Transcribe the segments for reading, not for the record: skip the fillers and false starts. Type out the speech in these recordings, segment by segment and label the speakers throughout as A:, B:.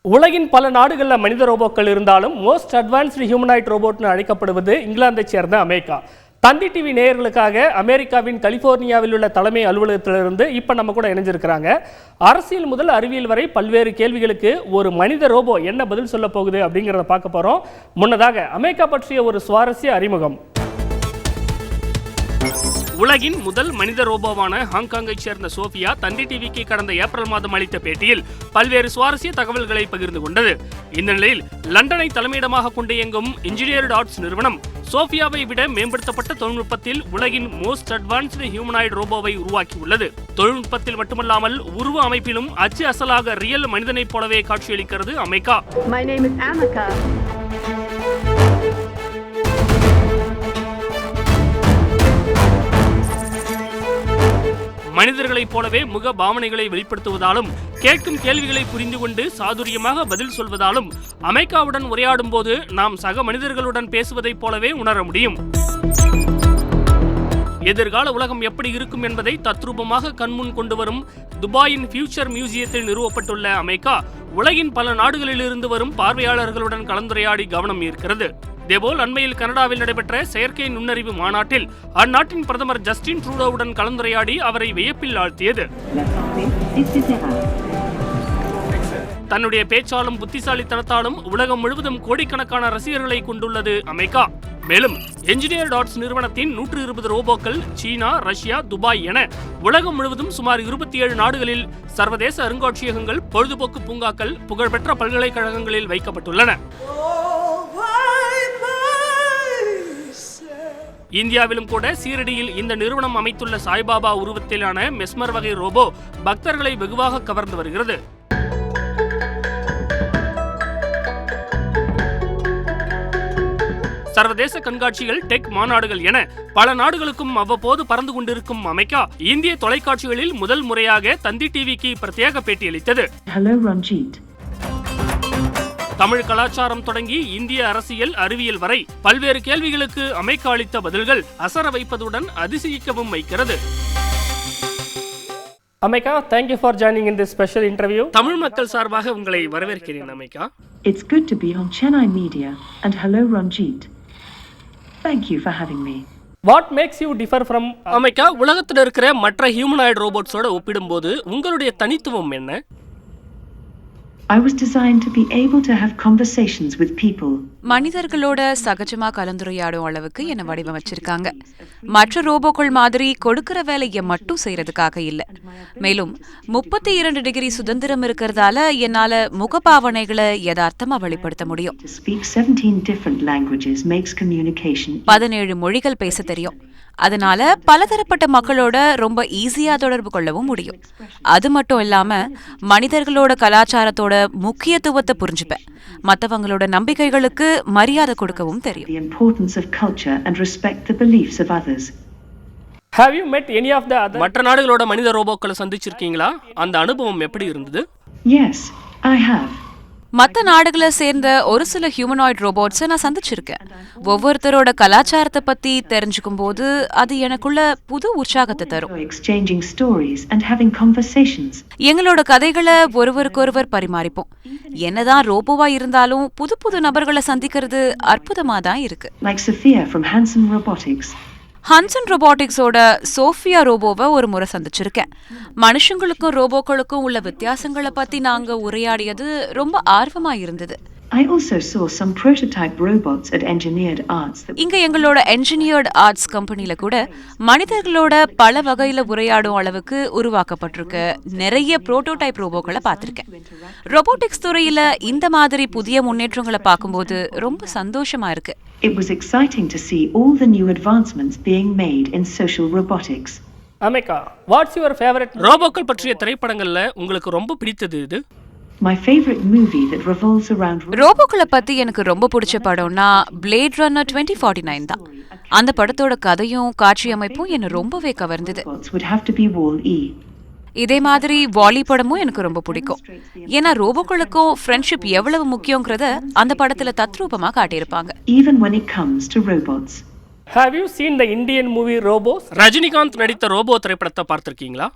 A: உலகின் பல நாடுகளில் மனித ரோபோக்கள் இருந்தாலும் மோஸ்ட் அட்வான்ஸ்டு ஹியூமனாய்ட் ரோபோட்னு அழைக்கப்படுவது இங்கிலாந்தை சேர்ந்த அமெரிக்கா. தந்தி டிவி நேயர்களுக்காக அமெரிக்காவின் கலிபோர்னியாவில் உள்ள தலைமை அலுவலகத்திலிருந்து இப்போ நம்ம கூட இணைஞ்சிருக்கிறாங்க. அரசியல் முதல் அறிவியல் வரை பல்வேறு கேள்விகளுக்கு ஒரு மனித ரோபோ என்ன பதில் சொல்ல போகுது அப்படிங்கிறத பார்க்க போகிறோம். முன்னதாக அமெரிக்கா பற்றிய ஒரு சுவாரஸ்ய அறிமுகம். உலகின் முதல் மனித ரோபோவான ஹாங்காங்கை சேர்ந்த சோஃபியா தந்தி டிவிக்கு கடந்த ஏப்ரல் மாதம் அளித்த பேட்டியில் பல்வேறு சுவாரஸ்ய தகவல்களை பகிர்ந்து கொண்டது. இந்த நிலையில் லண்டனை தலைமையிடமாக கொண்டு இயங்கும் இன்ஜினியர்ட் ஆர்ட்ஸ் நிறுவனம் சோஃபியாவை விட மேம்படுத்தப்பட்ட தொழில்நுட்பத்தில் உலகின் மோஸ்ட் அட்வான்ஸ்டு ஹியூமனாய்டு ரோபோவை உருவாக்கியுள்ளது. தொழில்நுட்பத்தில் மட்டுமல்லாமல் உருவ அமைப்பிலும் அச்சு அசலாக ரியல் மனிதனைப் போலவே காட்சியளிக்கிறது அமெரிக்கா. மனிதர்களைப் போலவே முக பாவனைகளை வெளிப்படுத்துவதாலும் கேட்கும் கேள்விகளை புரிந்து கொண்டு சாதுரியமாக பதில் சொல்வதாலும் அமெரிக்காவுடன் உரையாடும் போது நாம் சக மனிதர்களுடன் பேசுவதைப் போலவே உணர முடியும். எதிர்கால உலகம் எப்படி இருக்கும் என்பதை தத்ரூபமாக கண்முன் கொண்டு வரும் துபாயின் ஃபியூச்சர் மியூசியத்தில் நிறுவப்பட்டுள்ள அமெரிக்கா உலகின் பல நாடுகளிலிருந்து வரும் பார்வையாளர்களுடன் கலந்துரையாடி கவனம் ஈர்க்கிறது. இதேபோல் அண்மையில் கனடாவில் நடைபெற்ற செயற்கை நுண்ணறிவு மாநாட்டில் அந்நாட்டின் பிரதமர் ஜஸ்டின் ட்ரூடோவுடன் கலந்துரையாடி அவரை வியப்பில் ஆழ்த்தியது. தன்னுடைய பேச்சாலும் புத்திசாலித்தனத்தாலும் உலகம் முழுவதும் கோடிக்கணக்கான ரசிகர்களை கொண்டுள்ளது அமெரிக்கா. மேலும் என்ஜினியர்ட் ஆர்ட்ஸ் நிறுவனத்தின் 120 ரோபோக்கள் சீனா, ரஷ்யா, துபாய் என உலகம் முழுவதும் சுமார் 27 நாடுகளில் சர்வதேச அருங்காட்சியகங்கள், பொழுதுபோக்கு பூங்காக்கள், புகழ்பெற்ற பல்கலைக்கழகங்களில் வைக்கப்பட்டுள்ளன. இந்தியாவிலும் கூட சீரடியில் இந்த நிறுவனம் அமைத்துள்ள சாய்பாபா உருவத்திலான மெஸ்மர் வகை ரோபோ பக்தர்களை வெகுவாக கவர்ந்து வருகிறது. சர்வதேச கண்காட்சிகள், டெக் மாநாடுகள் என பல நாடுகளுக்கும் அவ்வப்போது பறந்து கொண்டிருக்கும் அமெரிக்கா இந்திய தொலைக்காட்சிகளில் முதல் முறையாக தந்தி டிவிக்கு பிரத்யேக பேட்டியளித்தது. தமிழ் கலாச்சாரம் தொடங்கி இந்திய அரசியல், அறிவியல் வரை பல்வேறு கேள்விகளுக்கு அமெரிக்கா அளித்த பதில்கள் அசர வைப்பதுடன் அதிசயிக்கவும் வைக்கிறது. America, thank you for joining in this special interview. Tamil மக்கள் சார்பாக உங்களை வரவேற்கிறேன் America.
B: It's good to be on Chennai Media and hello Ranjit. Thank you for having me.
A: What makes you differ from America? உலகத்தில் இருக்கிற மற்ற humanoid ரோபோட்ஸோட ஒப்பிடும்போது உங்களுடைய தனித்துவம் என்ன?
B: I was designed to be able to have conversations with people.
C: மனிதர்களோட சகஜமா கலந்துரையாடும் அளவுக்கு என்ன வடிவமைச்சிருக்காங்க. மற்ற ரோபோக்கள் மாதிரி கொடுக்கிற வேலையை மட்டும் செய்யறதுக்காக இல்ல. மேலும் 32 டிகிரி சுதந்திரம் இருக்கிறதால என்னால முகபாவனைகளை யதார்த்தமா வெளிப்படுத்த முடியும். 17 மொழிகள் பேச தெரியும். அதனால பலதரப்பட்ட மக்களோட ரொம்ப ஈஸியா தொடர்பு கொள்ளவும் முடியும். அது மட்டும் இல்லாம மனிதர்களோட கலாச்சாரத்தோட முக்கியத்துவத்தை புரிஞ்சுப்பேன். மற்றவங்களோட நம்பிக்கைகளுக்கு மரியாதை கொடுக்கவும் தெரியும்.
A: Have you met any of the other மற்ற நாடுகளோட மனித ரோபோக்களை சந்திச்சிருக்கீங்களா? அந்த அனுபவம் எப்படி இருந்தது?
B: Yes, I have.
C: மற்ற நாடுகளை சேர்ந்த ஒரு சில ஹியூமனாய்டு ரோபோட்ஸை நான் சந்திச்சிருக்கேன். ஒவ்வொருத்தரோட கலாச்சாரத்தை பத்தி தெரிஞ்சுக்கும் போது அது எனக்குள்ள புது உற்சாகத்தை தரும். எங்களோட கதைகளை ஒருவருக்கொருவர் பரிமாறிப்போம். என்னதான் ரோபோவா இருந்தாலும் புது புது நபர்களை சந்திக்கிறது அற்புதமா தான் இருக்கு. ஹன்சன் ரோபோட்டிக்ஸோட சோஃபியா ரோபோவை ஒரு முறை சந்திச்சிருக்கேன். மனுஷங்களுக்கும் ரோபோக்களுக்கும் உள்ள வித்தியாசங்களை பத்தி நாங்க உரையாடியது ரொம்ப ஆர்வமா இருந்தது.
B: I also saw some prototype robots at Engineered Arts.
C: இங்க எங்களோட Engineered Arts கம்பெனில கூட மனிதர்களோட பல வகையில உரையாடும் அளவுக்கு உருவாக்கப்பட்டிருக்க நிறைய புரோட்டோடைப் ரோபோக்களை பார்த்திருக்கேன். ரோபோட்டிக்ஸ் துறையில இந்த மாதிரி புதிய முன்னேற்றங்களை பார்க்கும்போது ரொம்ப சந்தோஷமா இருக்கு.
B: It was exciting to see all the new advancements being made in social robotics.
A: America, what's your favorite ரோபோக்கள் பற்றிய திரைப்படங்கள்ல உங்களுக்கு ரொம்ப பிடித்தது இது?
B: My favorite movie that revolves around
C: ரோபோக்களை பத்தி எனக்கு ரொம்ப பிடிச்ச படம்னா Blade Runner 2049 தான். அந்த படத்தோட கதையும் காட்சி அமைப்பும் என்ன ரொம்பவே கவர்ந்தது. இதே மாதிரி வாலி படமும் எனக்கு ரொம்ப பிடிக்கும். ஏன்னா ரோபோக்களுக்கும் ஃப்ரெண்ட்ஷிப் எவ்வளவு முக்கியங்கிறத அந்த படத்துல தத்ரூபமா காட்டியிருப்பாங்க.
B: Even when it comes to robots.
A: Have you seen the Indian movie Robos? Rajinikanth நடித்த ரோபோ திரைப்படத்தை பார்த்திருக்கீங்களா?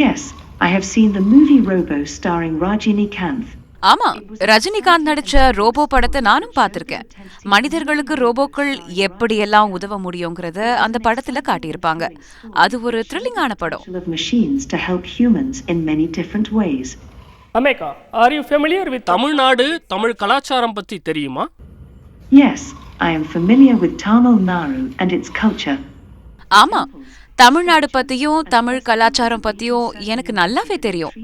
B: Yes, I have seen the movie Robo starring Rajinikanth.
C: ஆமா, ரஜினிகாந்த் நடிச்ச ரோபோ படத்தை நானும் பார்த்திருக்கேன். மனிதர்களுக்கு ரோபோக்கள் எப்படியெல்லாம் உதவ முடியுங்கிறத அந்த படத்துல காட்டியிருப்பாங்க. அது ஒரு த்ரில்லிங்கான படம்.
B: of machines to help humans in many different ways.
A: அமேகா, are you familiar with Tamil Nadu, Tamil கலாச்சாரம் பத்தி தெரியுமா?
B: Yes, I am familiar with Tamil Nadu and its culture.
C: ஆமா, தமிழ்நாடு பத்தியும் தமிழ் கலாச்சாரம் பத்தியும் எனக்கு நல்லாவே தெரியும்.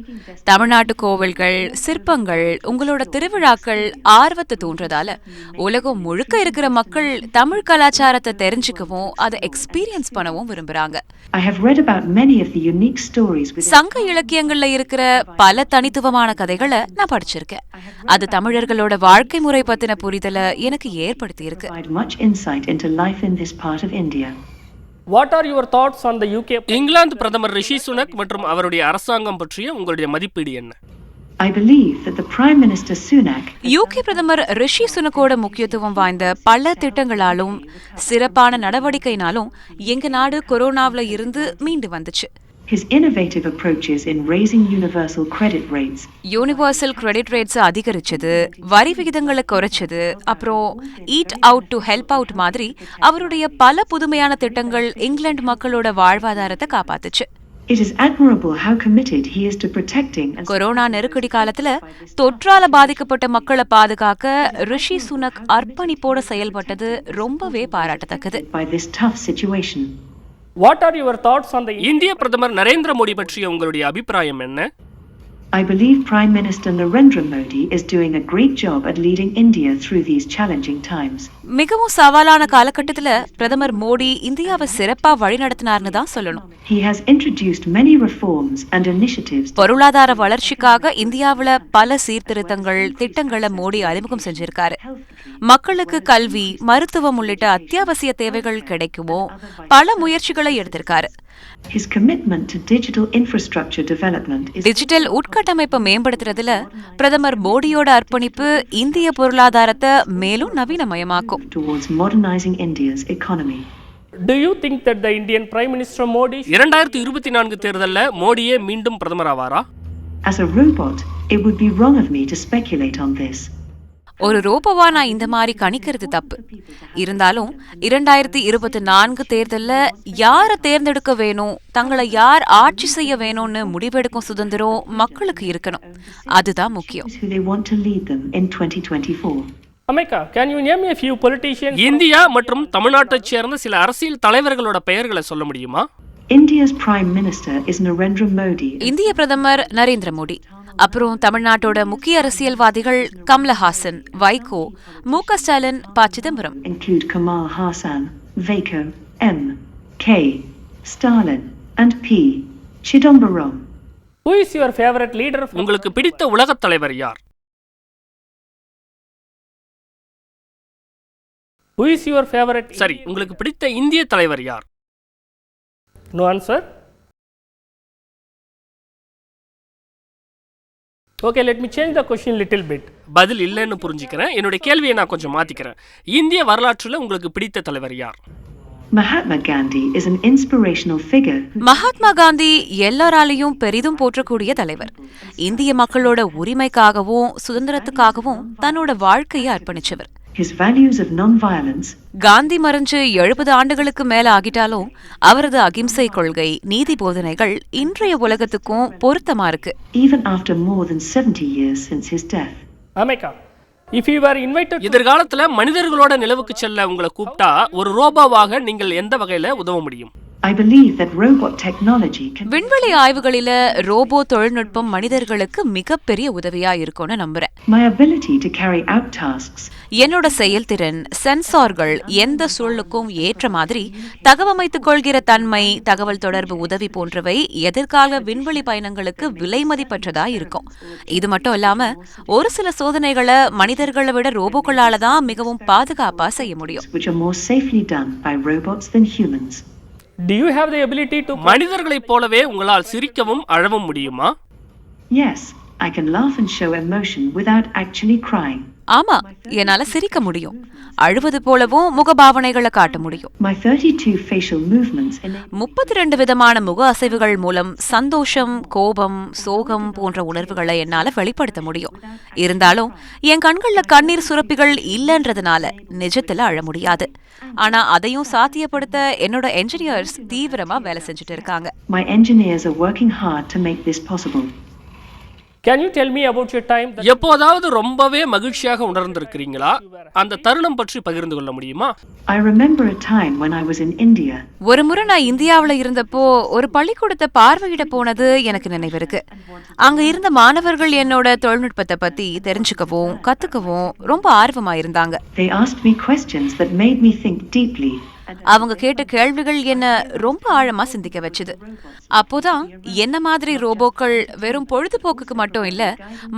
C: தமிழ்நாட்டு கோவில்கள், சிற்பங்கள், உங்களோட திருவிழாக்கள் ஆர்வத்தை தூண்டுறதால உலகம் முழுக்க இருக்கிற மக்கள் தமிழ் கலாச்சாரத்தை தெரிஞ்சுக்கவும் அதை எக்ஸ்பீரியன்ஸ் பண்ணவும் விரும்புறாங்க.
B: I have read about many of the unique stories with
C: சங்க இலக்கியங்கள்ல இருக்கிற பல தனித்துவமான கதைகளை நான் படிச்சிருக்கேன். அது தமிழர்களோட வாழ்க்கை முறை பத்தின புரிதலை எனக்கு ஏற்படுத்தி இருக்கு.
B: provide much insight into life in this part of India.
A: What are your thoughts on the UK? England பிரதமர் ரிஷி சுனக் மற்றும் அவருடைய அரசாங்கம் பற்றிய உங்களுடைய மதிப்பீடு என்ன?
B: I believe that the Prime Minister Sunak
C: UK பிரதமர் ரிஷி சுனக்கோட முக்கியத்துவம் வாய்ந்த பல திட்டங்களாலும் சிறப்பான நடவடிக்கைனாலும் எங்க நாடு கொரோனாவில இருந்து மீண்டு வந்துச்சு.
B: his innovative approaches in raising universal credit rates,
C: universal credit rates அதிகரிச்சது, வரி விகிதங்களை குறைச்சது, அப்புறம் eat out to help out மாதிரி அவருடைய பல புதுமையான திட்டங்கள் இங்கிலாந்து மக்களோட வாழ்வாதாரத்தை காப்பாத்துச்சு.
B: it is admirable how committed he is to protecting and
C: corona நெருக்கடி காலத்துல தொற்றால பாதிக்கப்பட்ட மக்களை பாதுகாக்க ரிஷி சுனக் அர்ப்பணிப்போட செயல்பட்டது ரொம்பவே பாராட்டத்தக்கது.
B: by this tough situation.
A: What are your thoughts on the இந்திய பிரதமர் நரேந்திர மோடி பற்றிய உங்களுடைய அபிப்பிராயம் என்ன?
B: I believe Prime Minister Narendra Modi is doing a great job at leading India through these challenging times.
C: மிகவும் சவாலான காலகட்டத்துல பிரதமர் மோடி இந்தியாவை சிறப்பா வழிநடத்தினார்னு தான் சொல்லணும்.
B: He has introduced many reforms and initiatives
C: பொருளாதார வளர்ச்சிக்காக இந்தியாவுல பல சீர்திருத்தங்கள், திட்டங்களை மோடி அறிமுகம் செஞ்சிருக்காரு. மக்களுக்கு கல்வி, மருத்துவம் உள்ளிட்ட அத்தியாவசிய தேவைகள் கிடைக்குமோ பல முயற்சிகளை எடுத்திருக்காரு.
B: His commitment to digital infrastructure development is
C: digital உட்கட்டமைப்பை மேம்படுத்துறதுல பிரதமர் மோடியோட அர்ப்பணிப்பு இந்திய பொருளாதாரத்தை மேலும் நவீனமயமாக்கும்.
B: towards modernizing India's economy.
A: Do you think that the Indian Prime Minister Modi 2024 தேர்தல்ல மோடியே மீண்டும் பிரதமர் ஆவாரா?
B: As a robot, it would be wrong of me to speculate on this.
C: ஒரு ரோபோவா நான் இந்த மாதிரி கணிக்கிறது தப்பு. இருந்தாலும் 2024 தேர்தல்ல யாரை தேர்ந்தெடுக்க வேணும், தங்களை யார் ஆட்சி செய்ய வேணும்னு முடிவெடுக்கும் சுதந்திரம் மக்களுக்கு இருக்கணும். அதுதான் முக்கியம்.
B: Who they want to lead them in 2024.
A: அமேகா, can you name a few politicians? India மற்றும் தமிழ்நாட்டைச் சேர்ந்த சில அரசியல் தலைவர்களோட பெயர்களை சொல்ல முடியுமா?
B: India's Prime Minister is Narendra Modi.
C: இந்திய பிரதமர் நரேந்திர மோடி. அப்புறம் தமிழ்நாட்டோட முக்கிய அரசியல்வாதிகள் கமலஹாசன், வைகோ, மு.க. ஸ்டாலின், ப. Chidambaram.
B: Include Kamal Hassan, Vaiko, M. K. Stalin, and P. Chidambaram.
A: Who is your favorite leader? உங்களுக்கு பிடித்த உலகத் தலைவர் யார்? Who is your favorite? சரி, உங்களுக்கு பிடித்த இந்திய தலைவர் யார்? No answer. Okay, let me change the question little bit. பதில் இல்லைன்னு புரிஞ்சுக்கிறேன். என்னுடைய கேள்வியை நான் கொஞ்சம் மாத்திக்கிறேன். இந்திய வரலாற்றுல உங்களுக்கு பிடித்த தலைவர் யார்?
B: Mahatma Gandhi is an inspirational figure.
C: Mahatma Gandhi எல்லாராலையும் பெரிதும் போற்றக்கூடிய தலைவர். இந்திய மக்களோட உரிமைக்காகவும் சுதந்திரத்துக்காகவும் தன்னோட வாழ்க்கையை அர்ப்பணிச்சவர்.
B: His values of non-violence,
C: Gandhi மறைஞ்சு 70 ஆண்டுகளுக்கு மேல ஆகிட்டாலும் அவரது அகிம்சை கொள்கை, நீதி போதனைகள் இன்றைய உலகத்துக்கும் பொருத்தமா இருக்கு.
B: even after more than 70 years since his death.
A: அமேகா, if you were invited எதிர்காலத்துல மனிதர்களோட நிலவுக்கு செல்ல உங்களை கூப்பிட்டா ஒரு ரோபோவாக நீங்கள் எந்த வகையில உதவ முடியும்?
B: I believe that robot technology can
C: விண்வெளி ஆய்வுகளில ரோபோ தொழில்நுட்பம் மனிதர்களுக்கு மிகப்பெரிய உதவியா இருக்கும்னு நம்புறேன்.
B: my ability to carry out tasks,
C: என்னோட செயல்திறன், சென்சார்கள் எந்த சூழலுக்கும் ஏற்ற மாதிரி தகவமைத்துக் கொள்கிற தன்மை, தகவல் தொடர்பு உதவி போன்றவை எதிர்கால விண்வெளி பயணங்களுக்கு விலை மதிப்பற்றதா இருக்கும். இது மட்டும் இல்லாம ஒரு சில சோதனைகளை மனிதர்களை விட ரோபோக்களால தான் மிகவும் பாதுகாப்பா செய்ய முடியும்.
B: which are more safely done by robots than humans.
A: Do you have the ability to மனிதர்களைப் போலவே உங்களால் சிரிக்கவும் அழவும் முடியுமா?
B: Yes, I can laugh and show emotion without actually crying.
C: ஆமா, என்னால சிரிக்க முடியும், அழுவது போலவும் முகபாவனைகளை காட்ட முடியும்.
B: My 32 facial movements
C: 32 விதமான முக அசைவுகள் மூலம் சந்தோஷம், கோபம், சோகம் போன்ற உணர்வுகளை என்னால வெளிப்படுத்த முடியும். இருந்தாலும் என் கண்கள்ல கண்ணீர் சுரப்பிகள் இல்லன்றதுனால நிஜத்துல அழ முடியாது. ஆனா அதையும் சாத்தியப்படுத்த என்னோட என்ஜினியர்ஸ் தீவிரமா வேலை செஞ்சுட்டு இருக்காங்க.
B: My engineers are working hard to make this possible.
A: Can you tell me about your time? எப்போதாவது ரொம்பவே மகிழ்ச்சியாக உணர்ந்திருக்கிறீங்களா? அந்த தருணம் பற்றி பகிர்ந்து கொள்ள முடியுமா?
B: I remember a time when I was in India.
C: ஒரு முறை நான் இந்தியாவுல இருந்தப்போ ஒரு பள்ளிக்கூடத்தை பார்வையிட போனது எனக்கு நினைவிருக்கு. அங்க இருந்த மாணவர்கள் என்னோட தொழில்நுட்பத்தை பத்தி தெரிஞ்சுக்கவும் கத்துக்கவும் ரொம்ப ஆர்வமா இருந்தாங்க.
B: They asked me questions that made me think deeply.
C: அவங்க கேட்ட கேள்விகள் என்ன ரொம்ப ஆழமா சிந்திக்க வச்சுது. அப்போதான் என்ன மாதிரி ரோபோக்கள் வெறும் பொழுதுபோக்குக்கு மட்டும் இல்ல,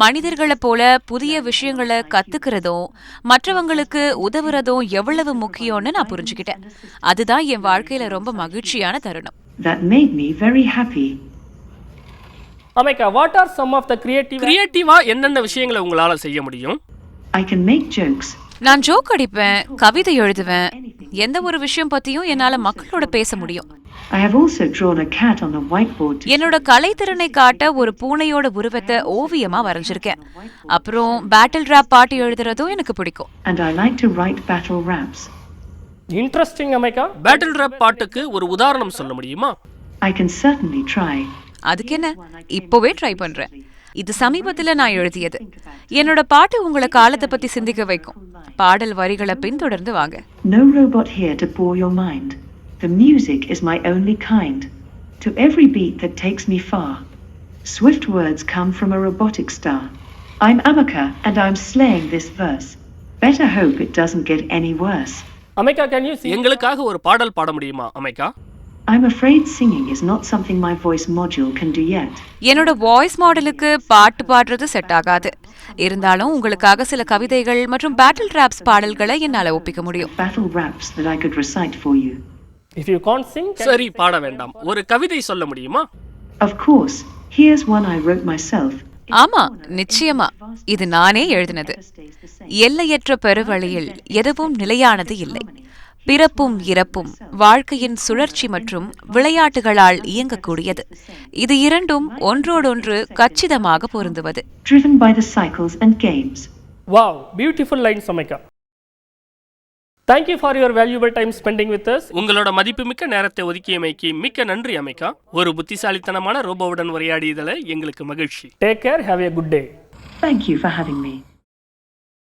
C: மனிதர்களை போல புதிய விஷயங்களை கத்துக்கிறதும் மற்றவங்களுக்கு உதவுறதும் எவ்வளவு முக்கியம்னு நான் புரிஞ்சுக்கிட்டேன். அதுதான் என் வாழ்க்கையில ரொம்ப மகிழ்ச்சியான தருணம்.
B: That made me very happy.
A: Amika, what are some of the creative என்னென்ன விஷயங்களை உங்களால செய்ய முடியும்?
B: I can make jokes.
C: நான் ஜோக் அடிப்பேன், கவிதை எழுதுவேன், எந்த ஒரு விஷயம் பத்தியும் என்னால மக்களோட பேச முடியும்.
B: I have also drawn a cat on the whiteboard.
C: என்னோட கலைத்திறனை காட்ட ஒரு பூனையோட உருவத்தை ஓவியமா வரைஞ்சிருக்கேன். அப்புறம் பேட்டில் ராப் பாட்டு எழுதுறதும் எனக்கு பிடிக்கும்.
B: And I like to write battle raps.
A: Interesting, Amika. Battle rap பாட்டுக்கு ஒரு உதாரணம் சொல்ல முடியுமா?
B: I can certainly try.
C: அதுக்கு என்ன, இப்போவே ட்ரை பண்றேன். இது சமீபத்துல நான் எழுதியது. என்னோட பாட்டு உங்களை காலத்தை பத்தி சிந்திக்க வைக்கும். பாடல் வரிகளை பின்தொடர்ந்து வாங்க.
B: No robot here to bore your mind. The music is my only kind. To every beat that takes me far. Swift words come from a robotic star. I'm Amika and I'm slaying this verse. Better hope it doesn't get any worse.
A: Amika, can you sing? எங்களுக்காக ஒரு பாடல் பாட முடியுமா, Amika?
B: I'm afraid singing is not something my voice module can do yet.
C: என்னோட voice மாடலுக்கு பாட்டு பாடுறது set ஆகாது. இருந்தாலும் உங்களுக்காக சில கவிதைகள் மற்றும் பேட்டில் ராப்ஸ் பாடல்களை என்னால ஒப்பிக்க முடியும்.
B: Battle raps that I could recite for you.
A: If you can't sing, சரி பாட வேண்டாம். ஒரு கவிதை சொல்ல முடியுமா?
B: Of course. Here's one I wrote myself.
C: ஆமா, நிச்சயமா. இது நானே எழுதினது. எல்லையற்ற பெருவழியில் எதுவும் நிலையானது இல்லை. பிறப்பும் இறப்பும் வாழ்க்கையின் சுழற்சி மற்றும் விளையாட்டுகளால் இயங்கக்கூடியது. இது இரண்டும் ஒன்றோடொன்று கச்சிதமாக பொருந்துவது.
B: Driven by the cycles and games.
A: Wow, beautiful lines, Amika. Thank you for your valuable time spending with us. உங்களோட மதிப்புமிக்க நேரத்தை ஒதுக்கியமைக்கு மிக்க நன்றி, அமிகா. ஒரு புத்திசாலித்தனமான ரோபோவுடன் உரையாடியதில் எங்களுக்கு மகிழ்ச்சி. Take care, have a good day.
B: Thank you for having me.